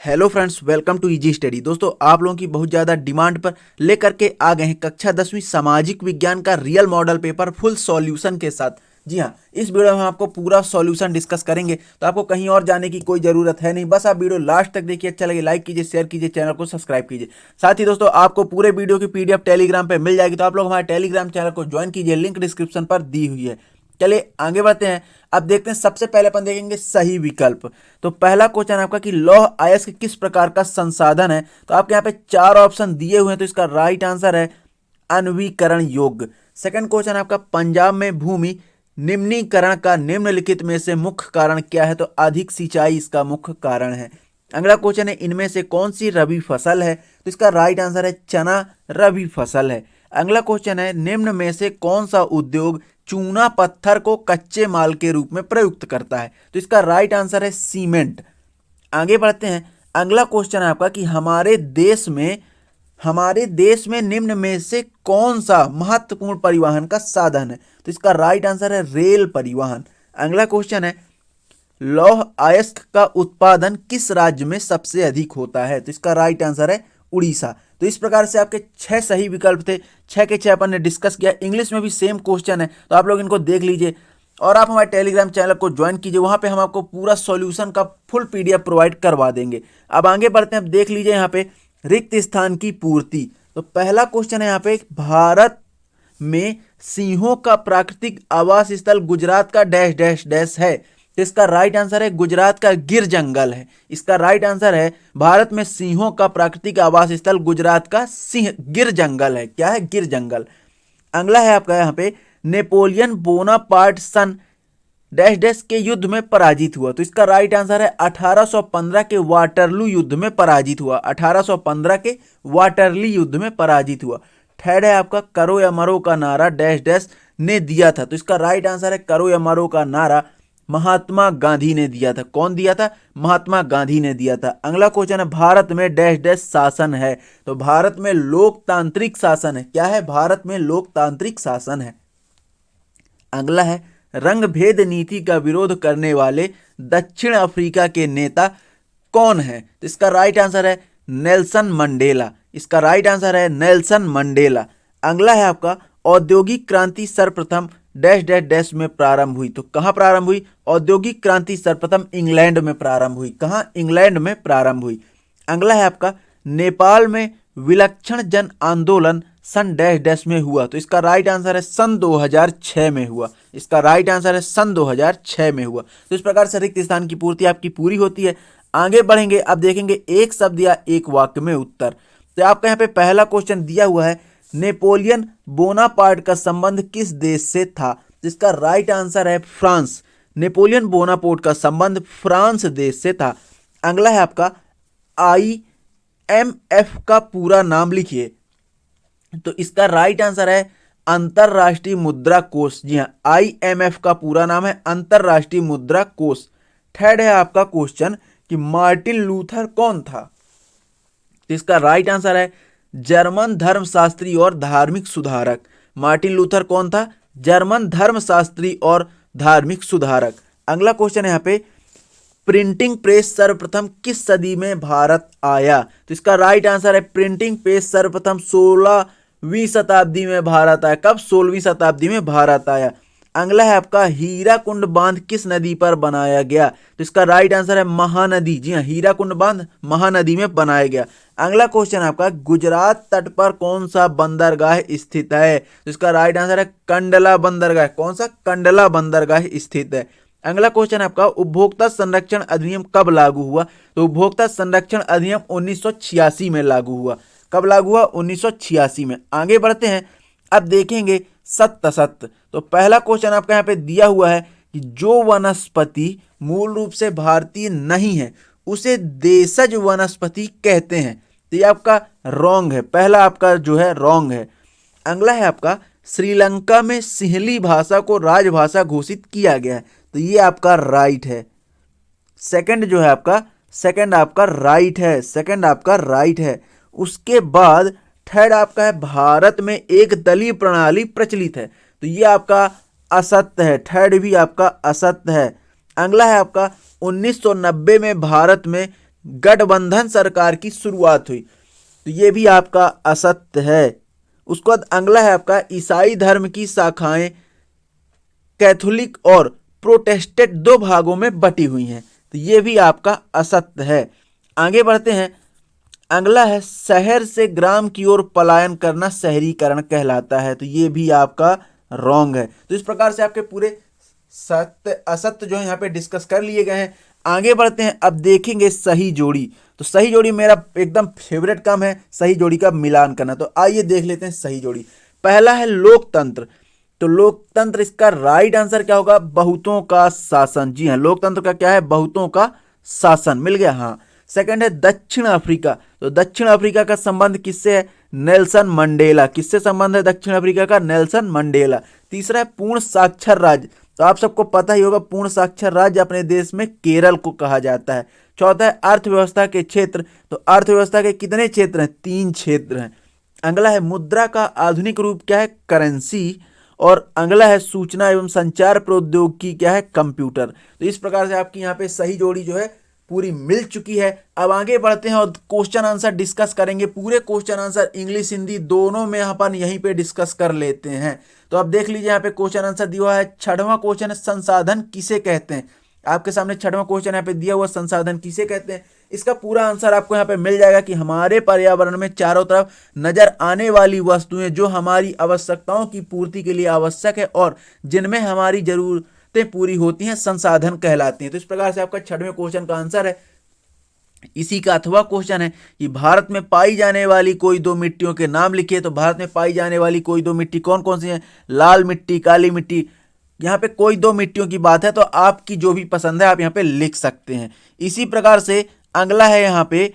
Hello friends, welcome to easy study. दोस्तों, आप लोगों की बहुत ज़्यादा डिमांड पर लेकर के आ गए हैं कक्षा 10वीं सामाजिक विज्ञान का real model paper full solution के साथ। जी हाँ, इस वीडियो में हम आपको पूरा सॉल्यूशन डिस्कस करेंगे, तो आपको कहीं और जाने की कोई ज़रूरत है नहीं। बस आप वीडियो लास्ट तक देखिए, अच्छा लगे लाइक कीजिए, शेयर कीजिए, चैनल को सब्सक्राइब कीजिए। साथ ही दोस्तों, आपको पूरे वीडियो की पीडीएफ टेलीग्राम पर मिल जाएगी, तो आप लोग हमारे टेलीग्राम चैनल को ज्वाइन कीजिए, लिंक डिस्क्रिप्शन पर दी हुई है। चलिए आगे बढ़ते हैं। अब देखते हैं, सबसे पहले अपन देखेंगे सही विकल्प। तो पहला क्वेश्चन आपका कि लौह अयस्क किस प्रकार का संसाधन है। तो आपके यहाँ पे चार ऑप्शन दिए हुए हैं, तो इसका राइट आंसर है अनवीकरण योग्य। सेकंड क्वेश्चन आपका, पंजाब में भूमि निम्नीकरण का निम्नलिखित में से मुख्य कारण क्या है। तो अधिक सिंचाई इसका मुख्य कारण है। अगला क्वेश्चन है, इनमें से कौन सी रबी फसल है। तो इसका राइट आंसर है चना रबी फसल है। अगला क्वेश्चन है, निम्न में से कौन सा उद्योग चूना पत्थर को कच्चे माल के रूप में प्रयुक्त करता है। तो इसका राइट आंसर है सीमेंट। आगे बढ़ते हैं। अगला क्वेश्चन है आपका कि हमारे देश में निम्न में से कौन सा महत्वपूर्ण परिवहन का साधन है। तो इसका राइट आंसर है रेल परिवहन। अगला क्वेश्चन है, लौह अयस्क का उत्पादन किस राज्य में सबसे अधिक होता है। तो इसका राइट आंसर है उड़ीसा। तो इस प्रकार से आपके 6 सही विकल्प थे, 6 के 6 अपन ने डिस्कस किया। इंग्लिश में भी सेम क्वेश्चन है, तो आप लोग इनको देख लीजिए और आप हमारे टेलीग्राम चैनल को ज्वाइन कीजिए। वहां पे हम आपको पूरा सॉल्यूशन का फुल पीडीएफ प्रोवाइड करवा देंगे। अब आगे बढ़ते हैं। अब देख लीजिए यहाँ पे रिक्त स्थान की पूर्ति। तो पहला क्वेश्चन है यहाँ पे, भारत में सिंहों का प्राकृतिक आवास स्थल गुजरात का डैश डैश डैश है। तो इसका राइट आंसर है गुजरात का गिर जंगल है। इसका राइट आंसर है भारत में सिंहों का प्राकृतिक आवास स्थल गुजरात का सिंह गिर जंगल है। क्या है? गिर जंगल। अगला है आपका यहाँ पे, नेपोलियन बोनापार्ट सन डैश डैश के युद्ध में पराजित हुआ। तो इसका राइट आंसर है 1815 के वाटरलू युद्ध में पराजित हुआ। 1815 के वाटरलू युद्ध में पराजित हुआ। थर्ड है आपका, करो या मरो का नारा डैश डैश ने दिया था। तो इसका राइट आंसर है करो या मरो का नारा महात्मा गांधी ने दिया था। कौन दिया था? महात्मा गांधी ने दिया था। अगला क्वेश्चन है, भारत में डैश डैश शासन है। तो भारत में लोकतांत्रिक शासन है। क्या है? भारत में लोकतांत्रिक शासन है। अगला है, रंग भेद नीति का विरोध करने वाले दक्षिण अफ्रीका के नेता कौन है। तो इसका राइट आंसर है नेल्सन मंडेला। इसका राइट आंसर है नेल्सन मंडेला। अगला है आपका, औद्योगिक क्रांति सर्वप्रथम डैश डैश डैश में प्रारंभ हुई। तो कहां प्रारंभ हुई? औद्योगिक क्रांति सर्वप्रथम इंग्लैंड में प्रारंभ हुई। कहां? इंग्लैंड में प्रारंभ हुई। अगला है आपका, नेपाल में विलक्षण जन आंदोलन सन डैश डैश में हुआ। तो इसका राइट आंसर है सन 2006 में हुआ। इसका राइट आंसर है सन 2006 में हुआ। तो इस प्रकार से रिक्त स्थान की पूर्ति आपकी पूरी होती है। आगे बढ़ेंगे। अब देखेंगे एक शब्द या एक वाक्य में उत्तर। तो आपका यहाँ पे पहला क्वेश्चन दिया हुआ है, नेपोलियन बोनापार्ट का संबंध किस देश से था। जिसका राइट आंसर है फ्रांस। नेपोलियन बोनापार्ट का संबंध फ्रांस देश से था। अगला है आपका, IMF का पूरा नाम लिखिए। तो इसका राइट आंसर है अंतरराष्ट्रीय मुद्रा कोष। जी हाँ, IMF का पूरा नाम है अंतरराष्ट्रीय मुद्रा कोष। थर्ड है आपका क्वेश्चन कि मार्टिन लूथर कौन था। तो इसका राइट आंसर है जर्मन धर्मशास्त्री और धार्मिक सुधारक। मार्टिन लूथर कौन था? जर्मन धर्मशास्त्री और धार्मिक सुधारक। अगला क्वेश्चन है यहाँ पे, प्रिंटिंग प्रेस सर्वप्रथम किस सदी में भारत आया। तो इसका राइट आंसर है प्रिंटिंग प्रेस सर्वप्रथम 16वीं शताब्दी में भारत आया। कब? 16वीं शताब्दी में भारत आया। अगला है आपका, हीराकुंड बांध किस नदी पर बनाया गया। तो इसका राइट आंसर है महानदी। जी हाँ, हीराकुंड बांध महानदी में बनाया गया। अगला क्वेश्चन आपका, गुजरात तट पर कौन सा बंदरगाह स्थित है। तो इसका राइट आंसर है कंडला बंदरगाह। कौन सा? कंडला बंदरगाह स्थित है। अगला क्वेश्चन आपका, उपभोक्ता संरक्षण अधिनियम कब लागू हुआ। तो उपभोक्ता संरक्षण अधिनियम 1986 में लागू हुआ। कब लागू हुआ? 1986 में। आगे बढ़ते हैं। अब देखेंगे सत्य असत्य। तो पहला क्वेश्चन आपका यहाँ पे दिया हुआ है कि जो वनस्पति मूल रूप से भारतीय नहीं है उसे देशज वनस्पति कहते हैं। तो ये आपका रॉन्ग है। पहला आपका जो है रॉन्ग है। अगला है आपका, श्रीलंका में सिंहली भाषा को राजभाषा घोषित किया गया है। तो ये आपका राइट है। सेकंड जो है आपका, सेकंड आपका राइट है। सेकंड आपका राइट है। उसके बाद थर्ड आपका है, भारत में एक दलीय प्रणाली प्रचलित है। तो ये आपका असत्य है। थर्ड भी आपका असत्य है। अगला है आपका, 1990 में भारत में गठबंधन सरकार की शुरुआत हुई। तो ये भी आपका असत्य है। उसके बाद अगला है आपका ईसाई धर्म की शाखाएं कैथोलिक और प्रोटेस्टेंट दो भागों में बटी हुई हैं। तो ये भी आपका असत्य है। आगे बढ़ते हैं। अगला है शहर से ग्राम की ओर पलायन करना शहरीकरण कहलाता है। तो ये भी आपका रॉन्ग है। तो इस प्रकार से आपके पूरे सत्य असत्य जो है यहाँ पे डिस्कस कर लिए गए हैं। आगे बढ़ते हैं। अब देखेंगे सही जोड़ी। तो सही जोड़ी मेरा एकदम फेवरेट काम है, सही जोड़ी का मिलान करना। तो आइए देख लेते हैं सही जोड़ी। पहला है लोकतंत्र। तो लोकतंत्र, इसका राइट आंसर क्या होगा? बहुतों का शासन। जी हाँ, लोकतंत्र का क्या है? बहुतों का शासन। मिल गया। हाँ। सेकंड है दक्षिण अफ्रीका। तो दक्षिण अफ्रीका का संबंध किससे है? Nelson Mandela. किससे संबंध है दक्षिण अफ्रीका का? Nelson Mandela. तीसरा है पूर्ण साक्षर राज्य। तो आप सबको पता ही होगा पूर्ण साक्षर राज्य अपने देश में केरल को कहा जाता है। चौथा है अर्थव्यवस्था के क्षेत्र। तो अर्थव्यवस्था के कितने क्षेत्र हैं? 3 क्षेत्र हैं। अगला है मुद्रा का आधुनिक रूप क्या है? करेंसी। और अगला है सूचना एवं संचार प्रौद्योगिकी क्या है? कंप्यूटर। तो इस प्रकार से आपकी यहाँ पे सही जोड़ी जो है पूरी मिल चुकी है। अब आगे बढ़ते हैं और क्वेश्चन आंसर डिस्कस करेंगे। पूरे क्वेश्चन आंसर इंग्लिश हिंदी दोनों में अपन यहीं पे डिस्कस कर लेते हैं। तो अब देख लीजिए यहाँ पे क्वेश्चन आंसर दिया हुआ है। 6वां क्वेश्चन है संसाधन किसे कहते हैं? आपके सामने 6वां क्वेश्चन यहाँ पे दिया हुआ, संसाधन किसे कहते हैं। इसका पूरा आंसर आपको यहाँ पे मिल जाएगा कि हमारे पर्यावरण में चारों तरफ नजर आने वाली वस्तुएं जो हमारी आवश्यकताओं की पूर्ति के लिए आवश्यक है और जिनमें हमारी जरूरतें पूरी होती हैं, संसाधन कहलाती हैं। तो इस प्रकार से आपका 6वें क्वेश्चन का आंसर है। इसी का अथवा क्वेश्चन है कि भारत में पाई जाने वाली कोई 2 मिट्टियों के नाम लिखिए। तो भारत में पाई जाने वाली कोई 2 मिट्टी कौन कौन सी है? लाल मिट्टी, काली मिट्टी। यहाँ पे कोई 2 मिट्टियों की बात है, तो आपकी जो भी पसंद है आप यहाँ पे लिख सकते हैं। इसी प्रकार से अगला है यहाँ पे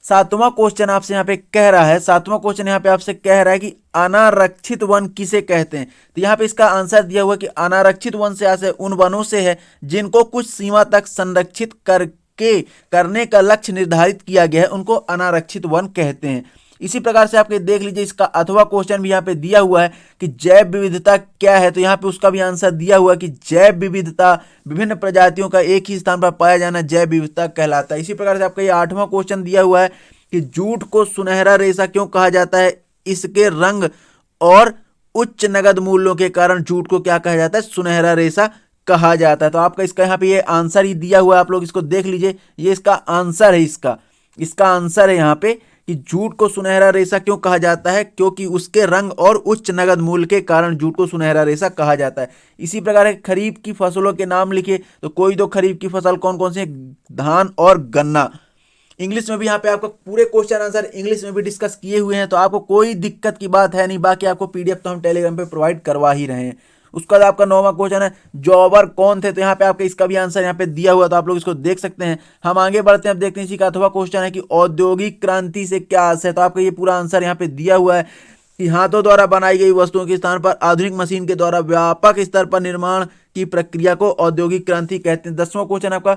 7वां क्वेश्चन आपसे यहाँ पे कह रहा है। 7वां क्वेश्चन यहाँ पे आपसे कह रहा है कि अनारक्षित वन किसे कहते हैं। तो यहाँ पे इसका आंसर दिया हुआ कि अनारक्षित वन से आशय उन वनों से है जिनको कुछ सीमा तक संरक्षित करने का लक्ष्य निर्धारित किया गया है, उनको अनारक्षित वन कहते हैं। इसी प्रकार से आपके देख लीजिए इसका अथवा क्वेश्चन भी यहाँ पे दिया हुआ है कि जैव विविधता क्या है। तो यहाँ पे उसका भी आंसर दिया हुआ है कि जैव विविधता विभिन्न प्रजातियों का एक ही स्थान पर पाया जाना जैव विविधता कहलाता है। इसी प्रकार से आपका ये 8वां क्वेश्चन दिया हुआ है कि जूट को सुनहरा रेशा क्यों कहा जाता है? इसके रंग और उच्च नगद मूल्यों के कारण जूट को क्या कहा जाता है? सुनहरा रेशा कहा जाता है। तो आपका इसका यहाँ पे ये आंसर ही दिया हुआ है, आप लोग इसको देख लीजिए। ये इसका आंसर है। इसका आंसर है यहाँ पे कि जूट को सुनहरा रेशा क्यों कहा जाता है? क्योंकि उसके रंग और उच्च नगद मूल्य के कारण जूट को सुनहरा रेशा कहा जाता है। इसी प्रकार खरीफ की फसलों के नाम लिखिए। तो कोई 2 खरीफ की फसल कौन कौन सी है? धान और गन्ना। इंग्लिश में भी यहाँ पे आपको पूरे क्वेश्चन आंसर इंग्लिश में भी डिस्कस किए हुए हैं, तो आपको कोई दिक्कत की बात है नहीं। बाकी आपको पीडीएफ तो हम टेलीग्राम पे प्रोवाइड करवा ही रहे हैं। उसके बाद आपका 9वां क्वेश्चन है जॉबर कौन थे? तो यहाँ पे आपका इसका भी आंसर यहाँ पे दिया हुआ, तो आप लोग इसको देख सकते हैं। हम आगे बढ़ते हैं। अब देखते हैं इसी का अथवा क्वेश्चन है कि औद्योगिक क्रांति से क्या आशय है। तो आपका ये पूरा आंसर यहाँ पे दिया हुआ है कि हाथों द्वारा बनाई गई वस्तुओं के स्थान पर आधुनिक मशीन के द्वारा व्यापक स्तर पर निर्माण की प्रक्रिया को औद्योगिक क्रांति कहते हैं। 10वां क्वेश्चन आपका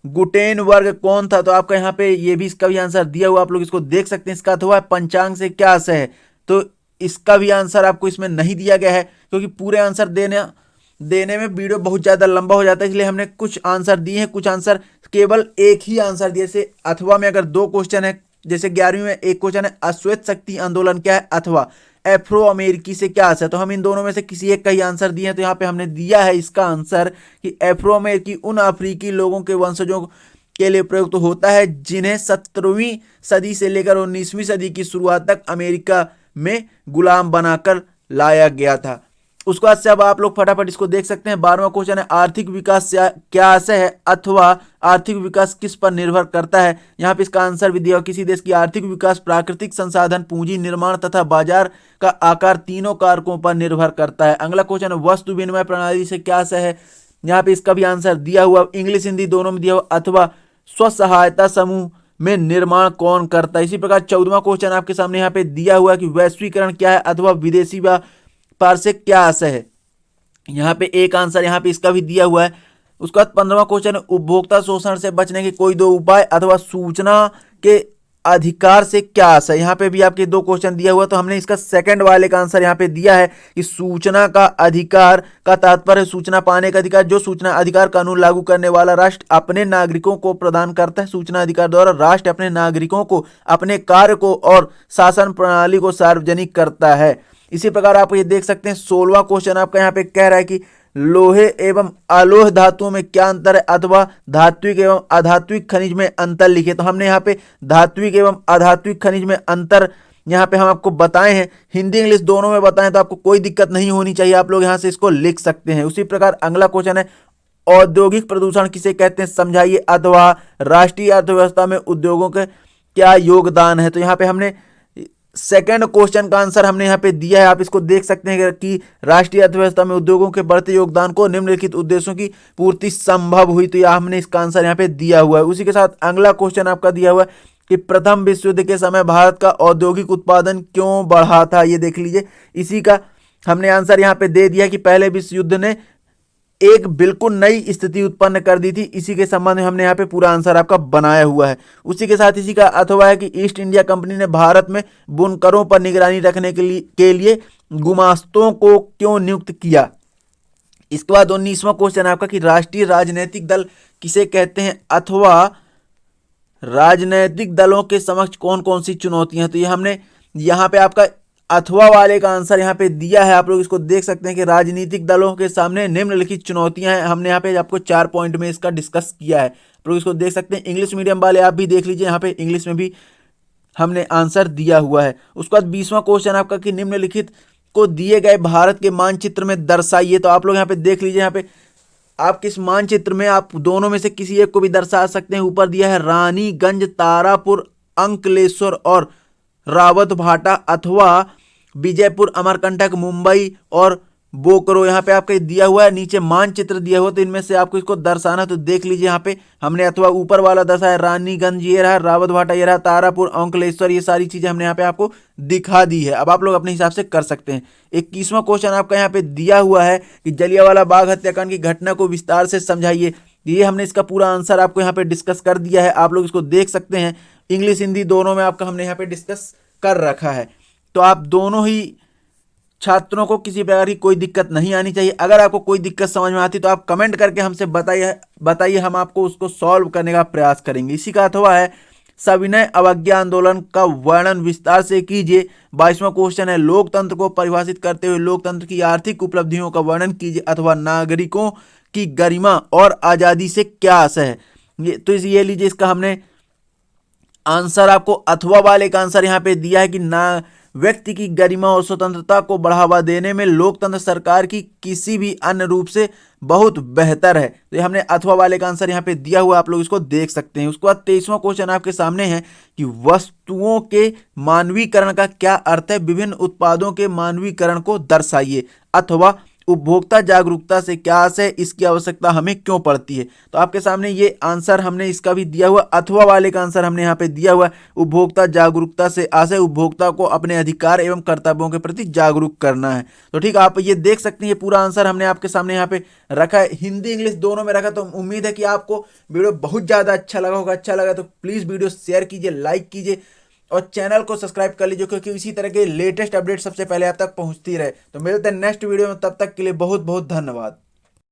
गुटेन वर्ग कौन था? तो आपका यहाँ पे ये भी इसका भी आंसर दिया हुआ, आप लोग इसको देख सकते हैं। इसका अथवा पंचांग से क्या आशय है? तो इसका भी आंसर आपको इसमें नहीं दिया गया है, क्योंकि पूरे आंसर देने में वीडियो बहुत ज़्यादा लंबा हो जाता है, इसलिए हमने कुछ आंसर दिए हैं, कुछ आंसर केवल एक ही आंसर दिए। जैसे अथवा में अगर 2 क्वेश्चन है, जैसे 11वीं में एक क्वेश्चन है अश्वेत शक्ति आंदोलन क्या है? अथवा एफ्रो अमेरिकी से क्या आशय? तो हम इन दोनों में से किसी एक का ही आंसर दिए हैं। तो यहाँ पे हमने दिया है इसका आंसर कि एफ्रो अमेरिकी उन अफ्रीकी लोगों के वंशजों के लिए प्रयुक्त होता है जिन्हें 17वीं सदी से लेकर 19वीं सदी की शुरुआत तक अमेरिका में गुलाम बनाकर लाया गया था। उसके बाद से अब आप लोग फटाफट इसको देख सकते हैं। 12वां क्वेश्चन है आर्थिक विकास से क्या आशय है? अथवा आर्थिक विकास किस पर निर्भर करता है? यहाँ पे इसका आंसर भी दिया। किसी देश की आर्थिक विकास प्राकृतिक संसाधन, पूंजी, निर्माण तथा बाजार का आकार तीनों कारकों पर निर्भर करता है। अगला क्वेश्चन है वस्तु विनिमय प्रणाली से क्या आशय है? यहाँ पे इसका भी आंसर दिया हुआ, इंग्लिश हिंदी दोनों में दिया हुआ। अथवा स्व सहायता समूह में निर्माण कौन करता है? इसी प्रकार 14वां क्वेश्चन आपके सामने यहाँ पे दिया हुआ कि वैश्वीकरण क्या है? अथवा विदेशी व्यापार से क्या आशय है? यहाँ पे एक आंसर यहाँ पे इसका भी दिया हुआ है। उसके बाद 15वां क्वेश्चन है उपभोक्ता शोषण से बचने के कोई 2 उपाय, अथवा सूचना के अधिकार से क्या आशय। यहाँ पे भी आपके दो क्वेश्चन दिया हुआ, तो हमने इसका सेकंड वाले का आंसर यहाँ पे दिया है कि सूचना का अधिकार का तात्पर्य सूचना पाने का अधिकार, जो सूचना अधिकार कानून लागू करने वाला राष्ट्र अपने नागरिकों को प्रदान करता है। सूचना अधिकार द्वारा राष्ट्र अपने नागरिकों को अपने कार्य को और शासन प्रणाली को सार्वजनिक करता है। इसी प्रकार आप ये देख सकते हैं 16वां क्वेश्चन आपका यहाँ पे कह रहा है कि लोहे एवं अलोह धातुओं में क्या अंतर है, अथवा धात्विक एवं अधात्विक खनिज में अंतर लिखे। तो हमने यहाँ पे धात्विक एवं अधात्विक खनिज में अंतर यहाँ पे हम आपको बताए हैं, हिंदी इंग्लिश दोनों में बताएं, तो आपको कोई दिक्कत नहीं होनी चाहिए, आप लोग यहाँ से इसको लिख सकते हैं। उसी प्रकार अगला क्वेश्चन है औद्योगिक प्रदूषण किसे कहते हैं समझाइए, अथवा राष्ट्रीय अर्थव्यवस्था में उद्योगों के क्या योगदान है। तो यहाँ पे हमने सेकंड क्वेश्चन का आंसर हमने यहाँ पे दिया है, आप इसको देख सकते हैं कि राष्ट्रीय अर्थव्यवस्था में उद्योगों के बढ़ते योगदान को निम्नलिखित उद्देश्यों की पूर्ति संभव हुई। तो यह हमने इसका आंसर यहाँ पे दिया हुआ है। उसी के साथ अगला क्वेश्चन आपका दिया हुआ है कि प्रथम विश्व युद्ध के समय भारत का औद्योगिक उत्पादन क्यों बढ़ा था, ये देख लीजिए। इसी का हमने आंसर यहाँ पे दे दिया कि पहले विश्व युद्ध ने एक बिल्कुल नई स्थिति उत्पन्न कर दी थी। इसी के संबंध में हमने यहाँ पे पूरा आंसर आपका बनाया हुआ है। उसी के साथ इसी का अथवा है कि ईस्ट इंडिया कंपनी ने भारत में बुनकरों पर निगरानी रखने के लिए गुमास्तों को क्यों नियुक्त किया। इसके बाद 19वां क्वेश्चन आपका कि राष्ट्रीय राजनीतिक दल किसे कहते हैं, अथवा राजनीतिक दलों के समक्ष कौन कौन सी चुनौतियां हैं। तो ये हमने यहाँ पे आपका अथवा वाले का आंसर यहाँ पे दिया है, आप लोग इसको देख सकते हैं कि राजनीतिक दलों के सामने निम्नलिखित चुनौतियां हैं। हमने यहाँ पे आपको 4 पॉइंट में इसका डिस्कस किया है, आप लोग इसको देख सकते हैं। इंग्लिश मीडियम वाले आप भी देख लीजिए, यहाँ पे इंग्लिश में भी हमने आंसर दिया हुआ है। उसके बाद 20वां क्वेश्चन आपका कि निम्नलिखित को दिए गए भारत के मानचित्र में दर्शाइए। तो आप लोग यहाँ पे देख लीजिए, यहाँ पे आप किस मानचित्र में आप दोनों में से किसी एक को भी दर्शा सकते हैं। ऊपर दिया है रानीगंज, तारापुर, अंकलेश्वर और रावतभाटा, अथवा विजयपुर, अमरकंटक, मुंबई और बोकारो। यहाँ पे आपको दिया हुआ है, नीचे मानचित्र दिया हुआ, तो इनमें से आपको इसको दर्शाना। तो देख लीजिए यहाँ पे हमने अथवा ऊपर वाला दर्शाया, रानीगंज ये रहा, रावतभाटा ये रहा, तारापुर, अंकलेश्वर, ये सारी चीजें हमने यहाँ पे आपको दिखा दी है। अब आप लोग अपने हिसाब से कर सकते हैं। 21वां क्वेश्चन आपका यहाँ पे दिया हुआ है कि जलियांवाला बाग हत्याकांड की घटना को विस्तार से समझाइए। ये हमने इसका पूरा आंसर आपको यहाँ पे डिस्कस कर दिया है, आप लोग इसको देख सकते हैं। इंग्लिश हिंदी दोनों में आपका हमने यहाँ पे डिस्कस कर रखा है। तो आप दोनों ही छात्रों को किसी प्रकार की कोई दिक्कत नहीं आनी चाहिए। अगर आपको कोई दिक्कत समझ में आती तो आप कमेंट करके हमसे बताइए, हम आपको उसको सॉल्व करने का प्रयास करेंगे। इसी का अथवा है सविनय अवज्ञा आंदोलन का वर्णन विस्तार से कीजिए। 22वां क्वेश्चन है लोकतंत्र को परिभाषित करते हुए लोकतंत्र की आर्थिक उपलब्धियों का वर्णन कीजिए, अथवा नागरिकों की गरिमा और आजादी से क्या आशय है। तो ये लीजिए, इसका हमने आंसर आपको अथवा वाले का आंसर यहाँ पे दिया है कि ना व्यक्ति की गरिमा और स्वतंत्रता को बढ़ावा देने में लोकतंत्र सरकार की किसी भी अन्य रूप से बहुत बेहतर है। तो ये हमने अथवा वाले का आंसर यहाँ पे दिया हुआ, आप लोग इसको देख सकते हैं। उसके बाद 23वां क्वेश्चन आपके सामने है कि वस्तुओं के मानवीकरण का क्या अर्थ है, विभिन्न उत्पादों के मानवीकरण को दर्शाइए, अथवा उपभोक्ता जागरूकता से क्या आशय है, इसकी आवश्यकता हमें क्यों पड़ती है। तो आपके सामने ये आंसर हमने इसका भी दिया हुआ, अथवा वाले का आंसर हमने यहाँ पे दिया हुआ, उपभोक्ता जागरूकता से आशय उपभोक्ता को अपने अधिकार एवं कर्तव्यों के प्रति जागरूक करना है। तो ठीक, आप ये देख सकते हैं, ये पूरा आंसर हमने आपके सामने यहाँ पे रखा है, हिंदी इंग्लिश दोनों में रखा। तो उम्मीद है कि आपको वीडियो बहुत ज़्यादा अच्छा लगा होगा। अच्छा लगा तो प्लीज़ वीडियो शेयर कीजिए, लाइक कीजिए और चैनल को सब्सक्राइब कर लीजिए, क्योंकि इसी तरह के लेटेस्ट अपडेट सबसे पहले आप तक पहुंचती रहे। तो मिलते हैं नेक्स्ट वीडियो में, तब तक के लिए बहुत बहुत धन्यवाद।